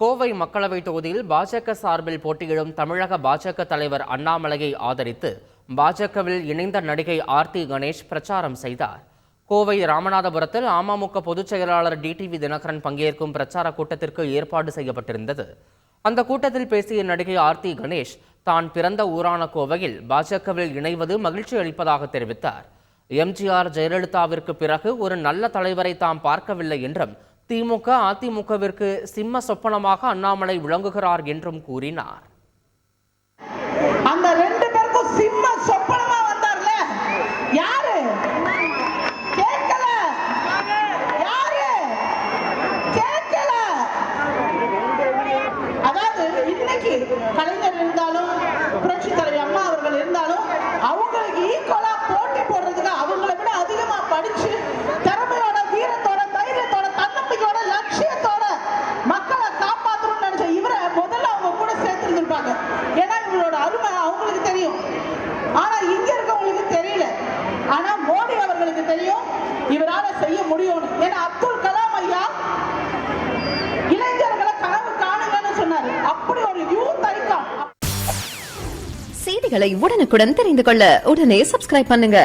கோவை மக்களவை தொகுதியில் பாஜக சார்பில் போட்டியிடும் தமிழக பாஜக தலைவர் அண்ணாமலையை ஆதரித்து பாஜகவில் இணைந்த நடிகை ஆர்த்தி கணேஷ் பிரச்சாரம் செய்தார். கோவை ராமநாதபுரத்தில் அமமுக பொதுச் செயலாளர் டிடிவி தினகரன் பங்கேற்கும் பிரச்சார கூட்டத்திற்கு ஏற்பாடு செய்யப்பட்டிருந்தது. அந்த கூட்டத்தில் பேசிய நடிகை ஆர்த்தி கணேஷ் தான் பிறந்த ஊரான கோவையில் பாஜகவில் இணைவது மகிழ்ச்சி அளிப்பதாக தெரிவித்தார். எம்ஜிஆர் ஜெயலலிதாவிற்கு பிறகு ஒரு நல்ல தலைவரை தாம் பார்க்கவில்லை என்றும் திமுக அதிமுகவிற்கு சிம்ம சொப்பனமாக அண்ணாமலை விளங்குகிறார் என்றும் கூறினார். அந்த ரெண்டு பேருக்கும் சிம்ம சொப்பனமா வந்தார்ல யாரு கேட்கல, யாரு கேட்கல. அதாவது இன்னைக்கு கலைஞர் இருந்தாலும் புரட்சி தலைவி அம்மா அவர்கள் இருந்தாலும் அவங்களுக்கு ஈக்குவலா போட்டி போடுறதுக்கு அவங்களை விட அதிகமா படிச்சு திறமையோட வீரத்தோட தைரியத்தோட தன்னம்பிக்கையோட லட்சியத்தோட மக்களை காப்பாற்றணும்னு நினைச்ச இவரை முதல்ல அவங்க கூட சேர்த்திருந்திருப்பாங்க. ஏன்னா இவங்களோட அருமை அவங்களுக்கு தெரியும், ஆனா இங்க இருக்கவங்களுக்கு தெரியல. ஆனா மோடி அவர்களுக்கு தெரியும் இவரால செய்ய முடியும். ஏன்னா அப்துல் கலாம் ஐயா இளைஞர்களை கனவு காணுங்கன்னு சொன்னாரு. அப்படி ஒரு யூத் ஐகான். செய்திகளை உடனுக்குடன் தெரிந்து கொள்ள உடனே சப்ஸ்கிரைப் பண்ணுங்க.